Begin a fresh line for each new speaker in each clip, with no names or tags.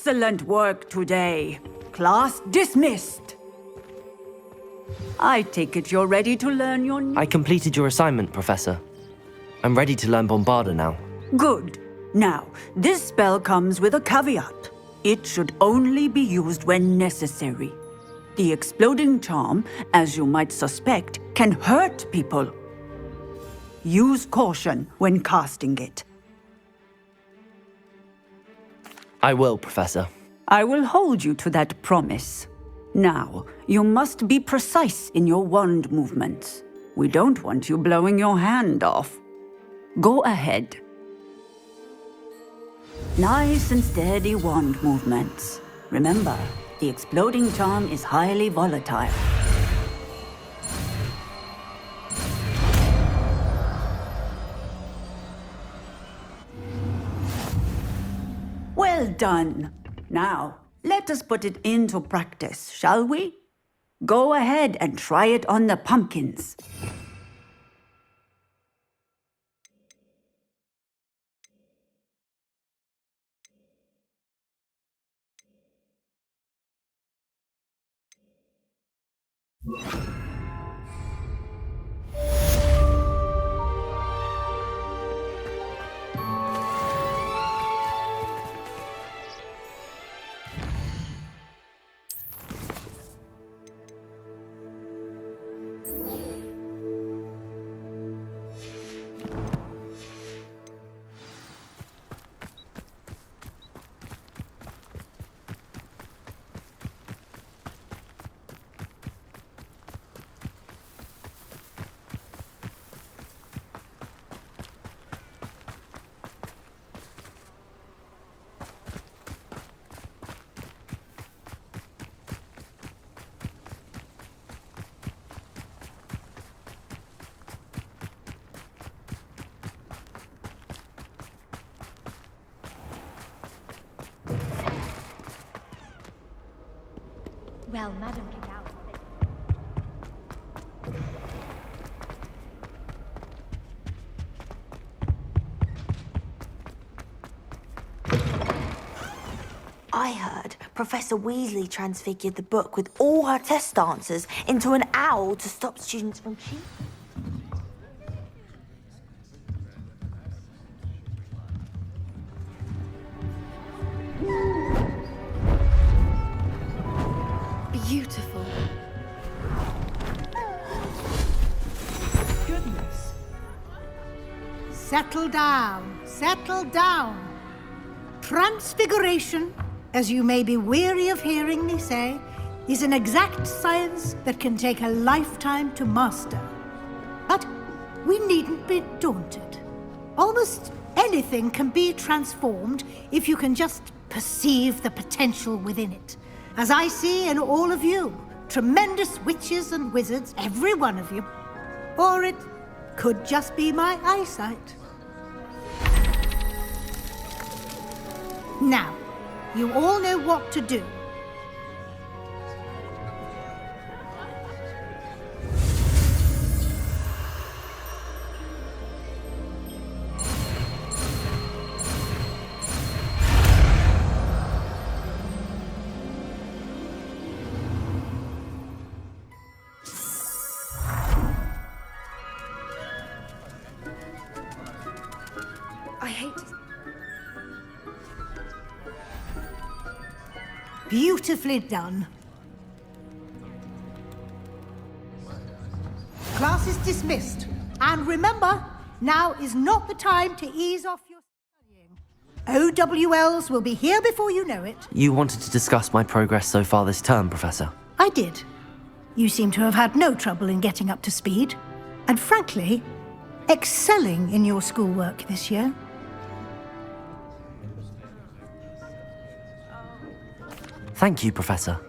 Excellent work today. Class dismissed. I take it you're ready to learn your new...
I completed your assignment, Professor. I'm ready to learn Bombarda now.
Good. Now, this spell comes with a caveat. It should only be used when necessary. The exploding charm, as you might suspect, can hurt people. Use caution when casting it.
I will, Professor.
I will hold you to that promise. Now, you must be precise in your wand movements. We don't want you blowing your hand off. Go ahead. Nice and steady wand movements. Remember, the exploding charm is highly volatile. Well done. Now, let us put it into practice, shall we? Go ahead and try it on the pumpkins.
Well, Madam Cacao.
I heard Professor Weasley transfigured the book with all her test answers into an owl to stop students from cheating.
Beautiful.
Goodness. Settle down, settle down. Transfiguration, as you may be weary of hearing me say, is an exact science that can take a lifetime to master. But we needn't be daunted. Almost anything can be transformed if you can just perceive the potential within it. As I see in all of you, tremendous witches and wizards, every one of you. Or it could just be my eyesight. Now, you all know what to do.
I hate to...
Beautifully done. Class is dismissed. And remember, now is not the time to ease off your studying. OWLs will be here before you know it.
You wanted to discuss my progress so far this term, Professor.
I did. You seem to have had no trouble in getting up to speed. And frankly, excelling in your schoolwork this year.
Thank you, Professor.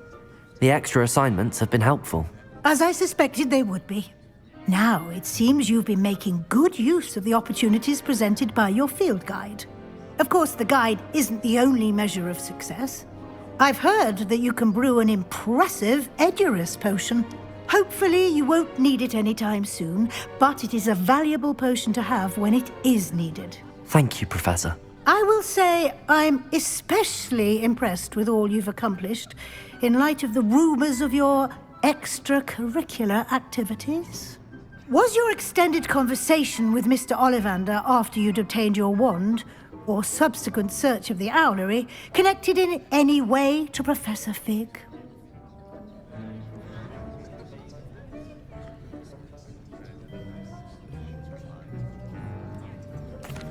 The extra assignments have been helpful.
As I suspected they would be. Now, it seems you've been making good use of the opportunities presented by your field guide. Of course, the guide isn't the only measure of success. I've heard that you can brew an impressive Edurus potion. Hopefully, you won't need it anytime soon, but it is a valuable potion to have when it is needed.
Thank you, Professor.
I will say I'm especially impressed with all you've accomplished in light of the rumors of your extracurricular activities. Was your extended conversation with Mr. Ollivander after you'd obtained your wand, or subsequent search of the owlery, connected in any way to Professor Fig?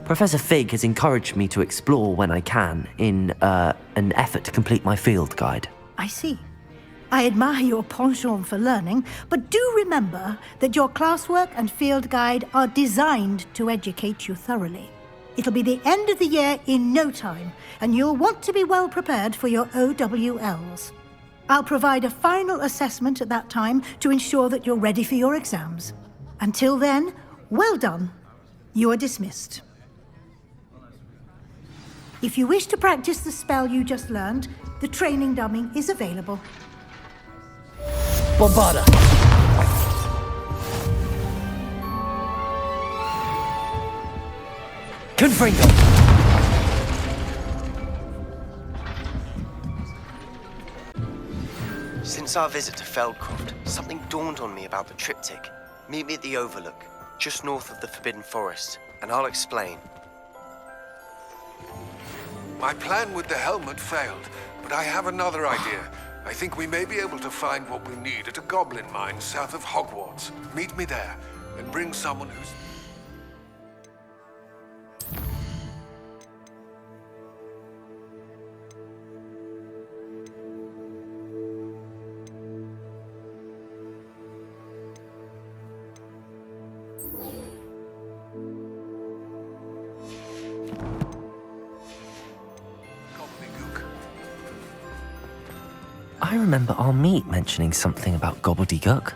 Professor Fig has encouraged me to explore when I can in an effort to complete my field guide.
I see. I admire your penchant for learning, but do remember that your classwork and field guide are designed to educate you thoroughly. It'll be the end of the year in no time, and you'll want to be well prepared for your OWLs. I'll provide a final assessment at that time to ensure that you're ready for your exams. Until then, well done. You are dismissed. If you wish to practice the spell you just learned, the training dummy is available.
Bombarda! Confringo!
Since our visit to Feldcroft, something dawned on me about the triptych. Meet me at the Overlook, just north of the Forbidden Forest, and I'll explain.
My plan with the helmet failed, but I have another idea. I think we may be able to find what we need at a goblin mine south of Hogwarts. Meet me there, and bring someone who's...
I remember our meet mentioning something about gobbledygook.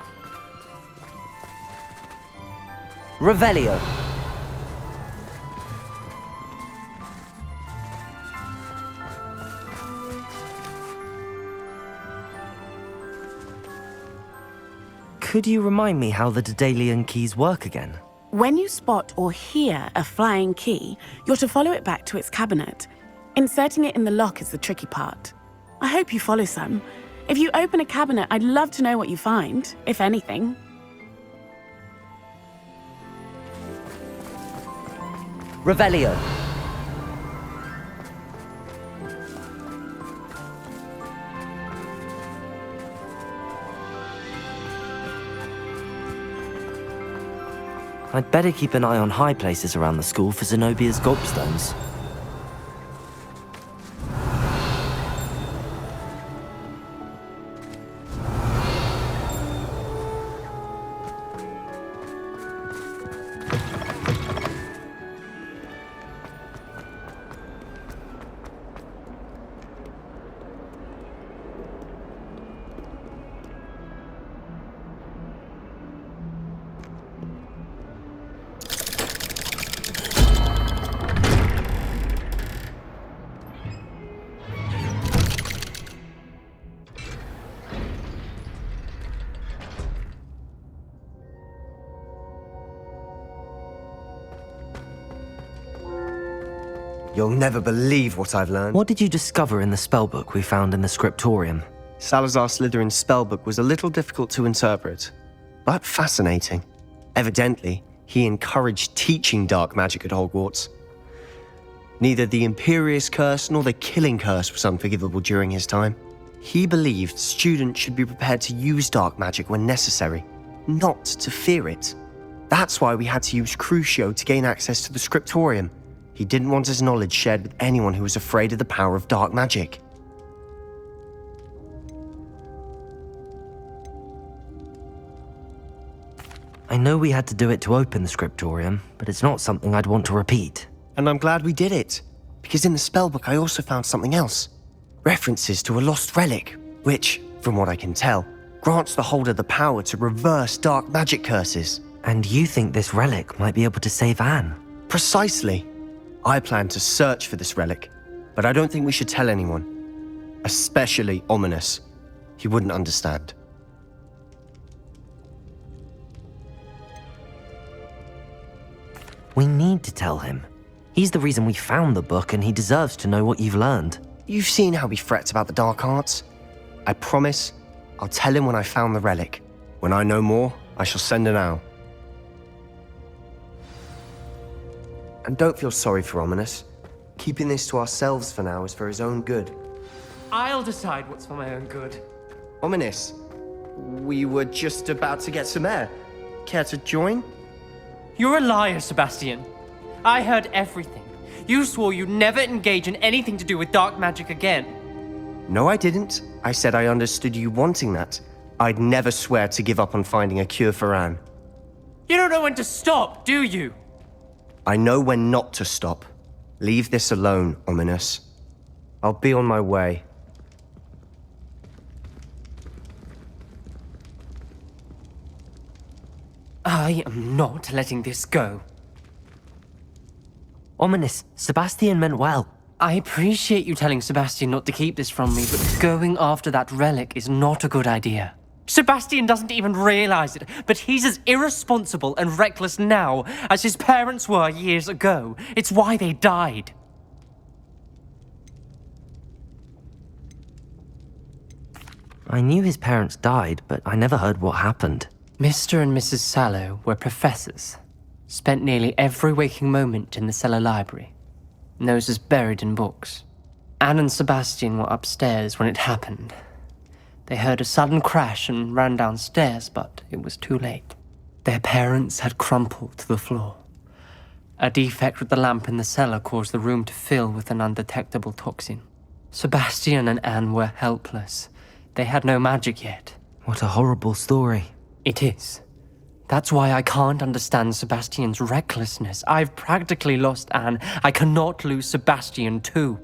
Revelio. Could you remind me how the Daedalian keys work again?
When you spot or hear a flying key, you're to follow it back to its cabinet. Inserting it in the lock is the tricky part. I hope you follow some. If you open a cabinet, I'd love to know what you find, if anything.
Revelio. I'd better keep an eye on high places around the school for Zenobia's gobstones.
You'll never believe what I've learned.
What did you discover in the spellbook we found in the scriptorium?
Salazar Slytherin's spellbook was a little difficult to interpret, but fascinating. Evidently, he encouraged teaching dark magic at Hogwarts. Neither the Imperious Curse nor the Killing Curse was unforgivable during his time. He believed students should be prepared to use dark magic when necessary, not to fear it. That's why we had to use Crucio to gain access to the scriptorium. He didn't want his knowledge shared with anyone who was afraid of the power of dark magic.
I know we had to do it to open the scriptorium, but it's not something I'd want to repeat.
And I'm glad we did it, because in the spellbook I also found something else. References to a lost relic, which, from what I can tell, grants the holder the power to reverse dark magic curses.
And you think this relic might be able to save Anne?
Precisely. I plan to search for this relic, but I don't think we should tell anyone. Especially Ominous. He wouldn't understand.
We need to tell him. He He's the reason we found the book, and he deserves to know what you've learned.
You've seen how he frets about the dark arts. I promise I'll tell him when I found the relic. When I know more, I shall send an owl. And don't feel sorry for Ominous. Keeping this to ourselves for now is for his own good.
I'll decide what's for my own good.
Ominous, we were just about to get some air. Care to join?
You're a liar, Sebastian. I heard everything. You swore you'd never engage in anything to do with dark magic again.
No, I didn't. I said I understood you wanting that. I'd never swear to give up on finding a cure for Anne.
You don't know when to stop, do you?
I know when not to stop. Leave this alone, Ominous. I'll be on my way.
I am not letting this go.
Ominous, Sebastian meant well.
I appreciate you telling Sebastian not to keep this from me, but going after that relic is not a good idea. Sebastian doesn't even realize it, but he's as irresponsible and reckless now as his parents were years ago. It's why they died.
I knew his parents died, but I never heard what happened.
Mr. and Mrs. Sallow were professors. Spent nearly every waking moment in the cellar library. Noses buried in books. Anne and Sebastian were upstairs when it happened. They heard a sudden crash and ran downstairs, but it was too late. Their parents had crumpled to the floor. A defect with the lamp in the cellar caused the room to fill with an undetectable toxin. Sebastian and Anne were helpless. They had no magic yet.
What a horrible story.
It is. That's why I can't understand Sebastian's recklessness. I've practically lost Anne. I cannot lose Sebastian too.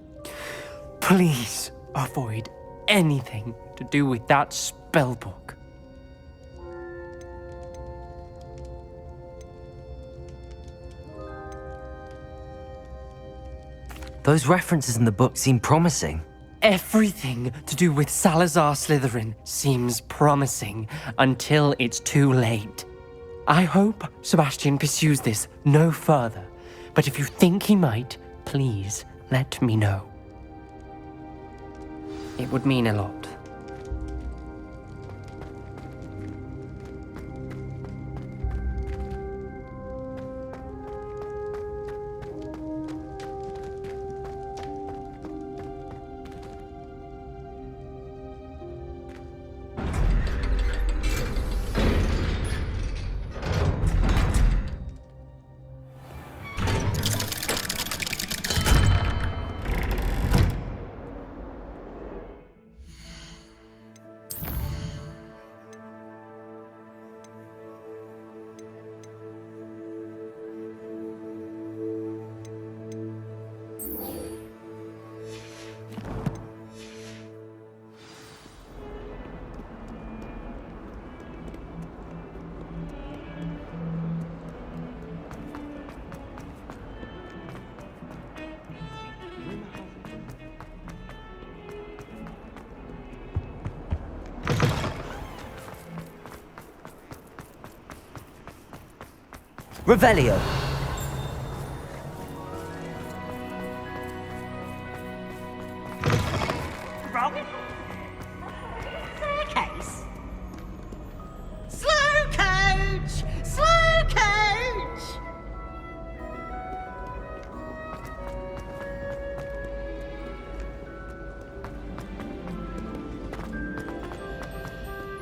Please avoid anything to do with that spellbook.
Those references in the book seem promising.
Everything to do with Salazar Slytherin seems promising until it's too late. I hope Sebastian pursues this no further, but if you think he might, please let me know. It would mean a lot.
Revelio.
Staircase. Slow coach! Slow coach!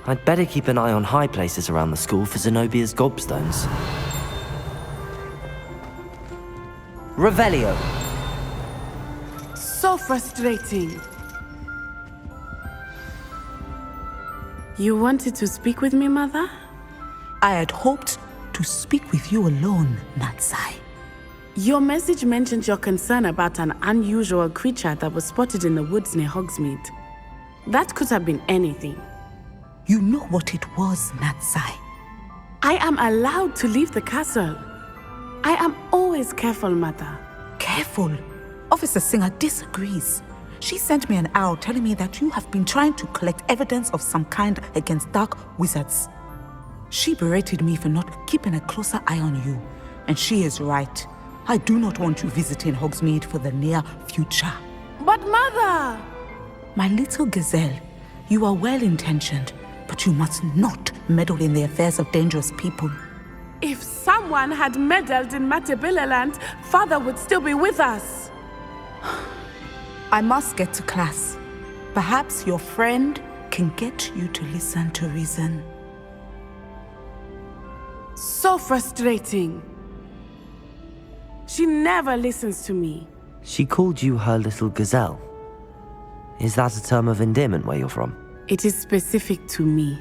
I'd better keep an eye on high places around the school for Zenobia's gobstones. Revelio.
So frustrating. You wanted to speak with me, Mother?
I had hoped to speak with you alone, Natsai.
Your message mentioned your concern about an unusual creature that was spotted in the woods near Hogsmeade. That could have been anything.
You know what it was, Natsai.
I am allowed to leave the castle. I am always careful, Mother.
Careful. Officer Singer disagrees. She sent me an owl telling me that you have been trying to collect evidence of some kind against dark wizards. She berated me for not keeping a closer eye on you, and she is right. I do not want you visiting Hogsmeade for the near future.
But Mother!
My little gazelle, you are well-intentioned, but you must not meddle in the affairs of dangerous people.
If someone had meddled in Matabeleland, Father would still be with us.
I must get to class. Perhaps your friend can get you to listen to reason.
So frustrating. She never listens to me.
She called you her little gazelle. Is that a term of endearment where you're from?
It is specific to me.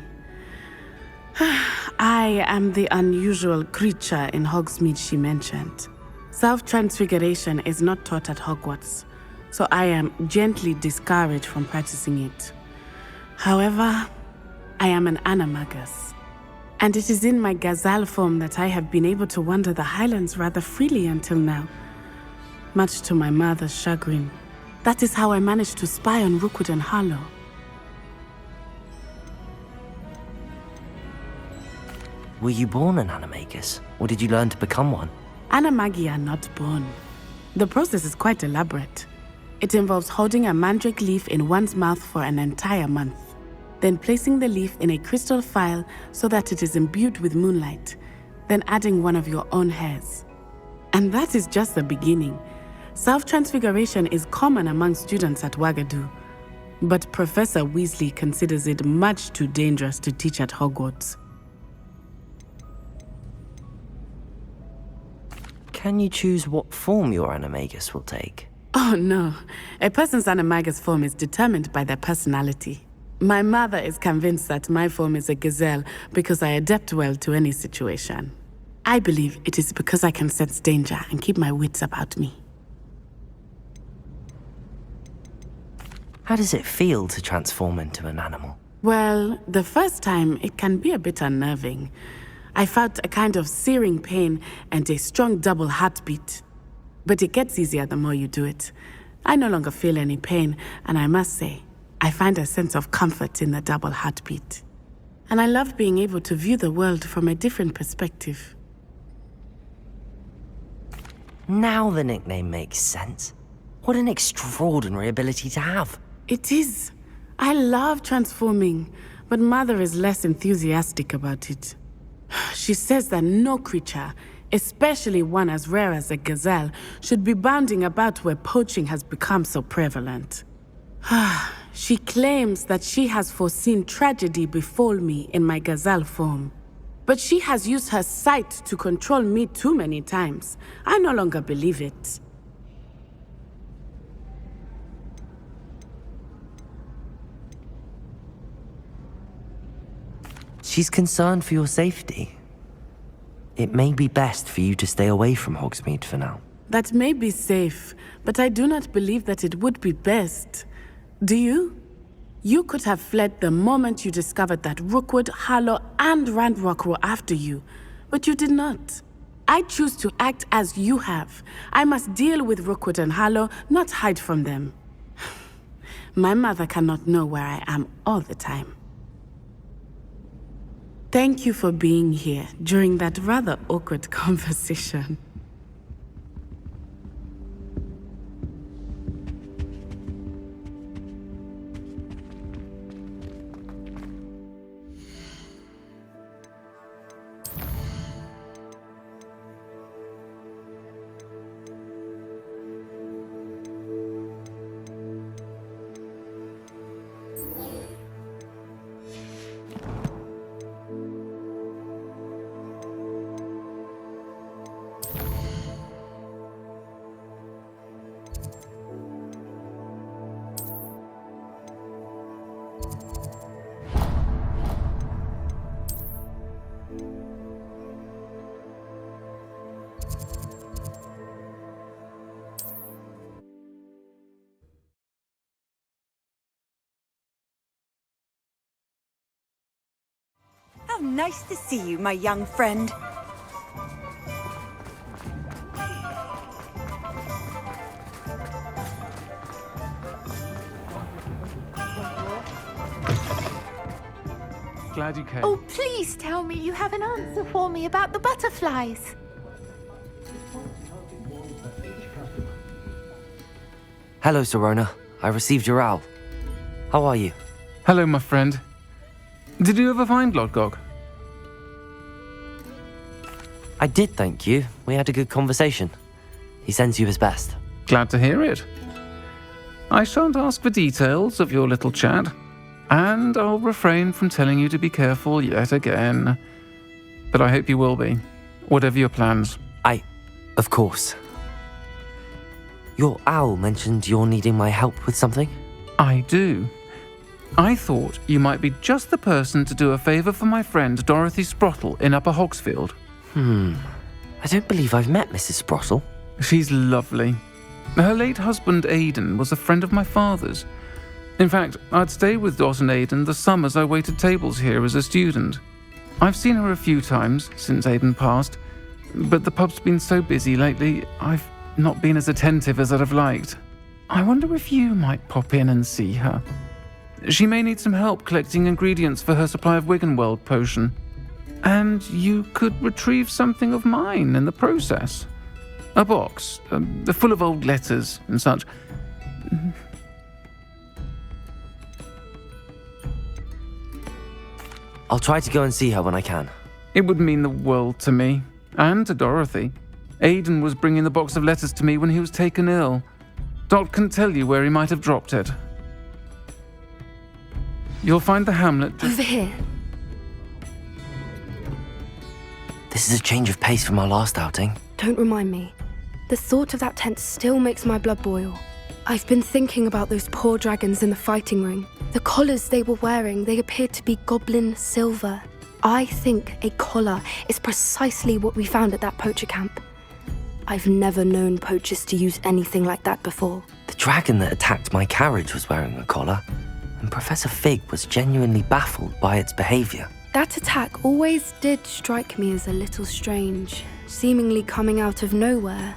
I am the unusual creature in Hogsmeade she mentioned. Self-transfiguration is not taught at Hogwarts, so I am gently discouraged from practicing it. However, I am an animagus, and it is in my gazelle form that I have been able to wander the Highlands rather freely until now, much to my mother's chagrin. That is how I managed to spy on Rookwood and Harlow.
Were you born an animagus, or did you learn to become one?
Animagi are not born. The process is quite elaborate. It involves holding a mandrake leaf in one's mouth for an entire month, then placing the leaf in a crystal phial so that it is imbued with moonlight, then adding one of your own hairs. And that is just the beginning. Self-transfiguration is common among students at Wagadu, but Professor Weasley considers it much too dangerous to teach at Hogwarts.
Can you choose what form your animagus will take?
Oh no, a person's animagus form is determined by their personality. My mother is convinced that my form is a gazelle because I adapt well to any situation. I believe it is because I can sense danger and keep my wits about me.
How does it feel to transform into an animal?
Well, the first time it can be a bit unnerving. I felt a kind of searing pain and a strong double heartbeat. But it gets easier the more you do it. I no longer feel any pain, and I must say, I find a sense of comfort in the double heartbeat. And I love being able to view the world from a different perspective.
Now the nickname makes sense. What an extraordinary ability to have.
It is. I love transforming, but Mother is less enthusiastic about it. She says that no creature, especially one as rare as a gazelle, should be bounding about where poaching has become so prevalent. She claims that she has foreseen tragedy befall me in my gazelle form. But she has used her sight to control me too many times. I no longer believe it.
She's concerned for your safety. It may be best for you to stay away from Hogsmeade for now.
That may be safe, but I do not believe that it would be best. Do you? You could have fled the moment you discovered that Rookwood, Harlow, and Ranrock were after you, but you did not. I choose to act as you have. I must deal with Rookwood and Harlow, not hide from them. My mother cannot know where I am all the time. Thank you for being here during that rather awkward conversation.
How nice to see you, my young friend.
Glad you came.
Oh, please tell me you have an answer for me about the butterflies.
Hello, Serona. I received your owl. How are you?
Hello, my friend. Did you ever find Lodgok?
I did, thank you. We had a good conversation. He sends you his best.
Glad to hear it. I shan't ask for details of your little chat, and I'll refrain from telling you to be careful yet again. But I hope you will be, whatever your plans.
Of course. Your owl mentioned you're needing my help with something?
I do. I thought you might be just the person to do a favour for my friend Dorothy Sprottle in Upper Hogsfield.
I don't believe I've met Mrs. Sprottle.
She's lovely. Her late husband Aidan was a friend of my father's. In fact, I'd stay with Dot and Aidan the summers I waited tables here as a student. I've seen her a few times since Aidan passed, but the pub's been so busy lately, I've not been as attentive as I'd have liked. I wonder if you might pop in and see her. She may need some help collecting ingredients for her supply of Wiggenweld potion. And you could retrieve something of mine in the process. A box, full of old letters and such.
I'll try to go and see her when I can.
It would mean the world to me, and to Dorothy. Aidan was bringing the box of letters to me when he was taken ill. Dot can tell you where he might have dropped it. You'll find the hamlet
Over here.
This is a change of pace from our last outing.
Don't remind me. The thought of that tent still makes my blood boil. I've been thinking about those poor dragons in the fighting ring. The collars they were wearing, they appeared to be goblin silver. I think a collar is precisely what we found at that poacher camp. I've never known poachers to use anything like that before.
The dragon that attacked my carriage was wearing a collar, and Professor Fig was genuinely baffled by its behaviour.
That attack always did strike me as a little strange, seemingly coming out of nowhere.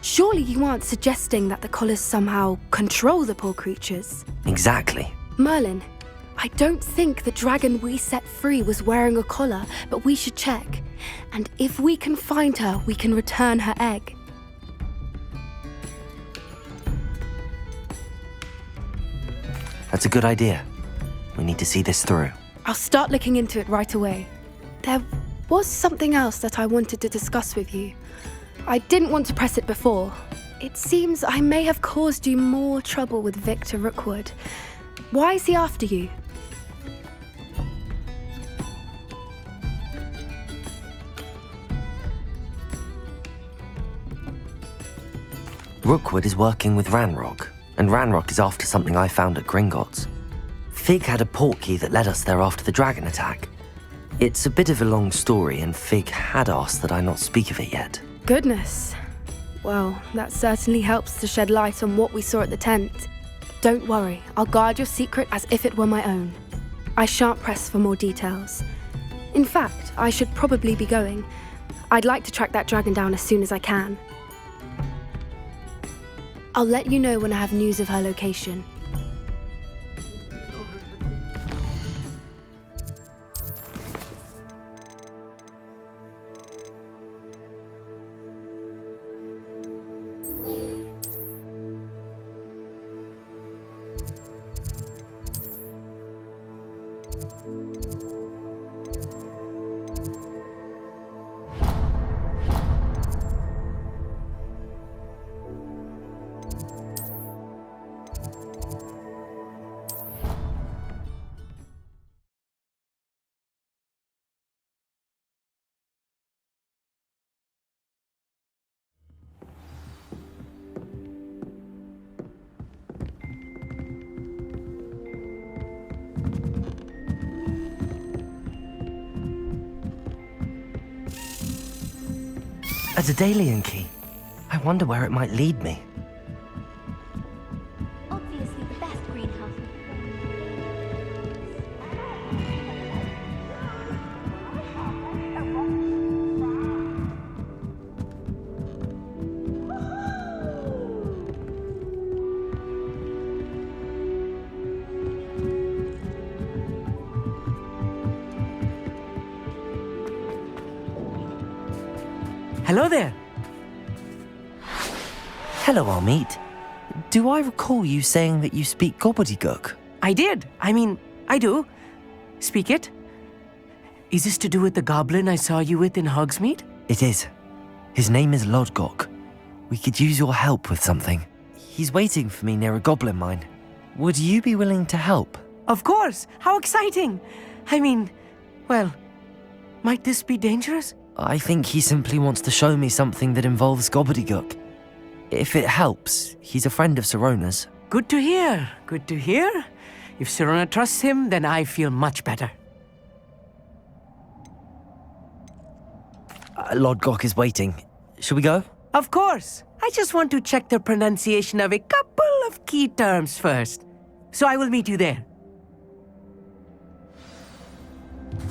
Surely you aren't suggesting that the collars somehow control the poor creatures?
Exactly.
Merlin, I don't think the dragon we set free was wearing a collar, but we should check. And if we can find her, we can return her egg.
That's a good idea. We need to see this through.
I'll start looking into it right away. There was something else that I wanted to discuss with you. I didn't want to press it before. It seems I may have caused you more trouble with Victor Rookwood. Why is he after you?
Rookwood is working with Ranrock, and Ranrock is after something I found at Gringotts. Fig had a portkey that led us there after the dragon attack. It's a bit of a long story, and Fig had asked that I not speak of it yet.
Goodness. Well, that certainly helps to shed light on what we saw at the tent. Don't worry, I'll guard your secret as if it were my own. I shan't press for more details. In fact, I should probably be going. I'd like to track that dragon down as soon as I can. I'll let you know when I have news of her location.
A Daedalian key. I wonder where it might lead me.
Obviously the best greenhouse.
Hello there. Hello, Amit. Do I recall you saying that you speak gobbledygook?
I did. I mean, I do. Speak it. Is this to do with the goblin I saw you with in Hogsmeade?
It is. His name is Lodgok. We could use your help with something. He's waiting for me near a goblin mine. Would you be willing to help?
Of course. How exciting. I mean, well, might this be dangerous?
I think he simply wants to show me something that involves gobbledygook. If it helps, he's a friend of Sirona's.
Good to hear. Good to hear. If Sirona trusts him, then I feel much better.
Lodgok is waiting. Shall we go?
Of course. I just want to check the pronunciation of a couple of key terms first. So I will meet you there.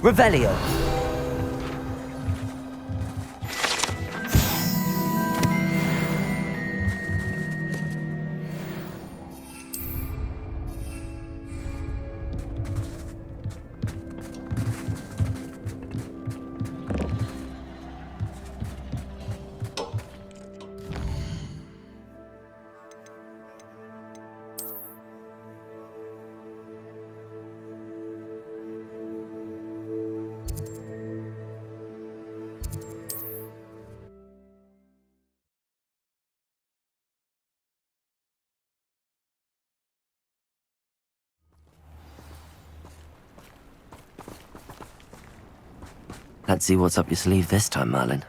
Revelio. Let's see what's up your sleeve this time, Merlin.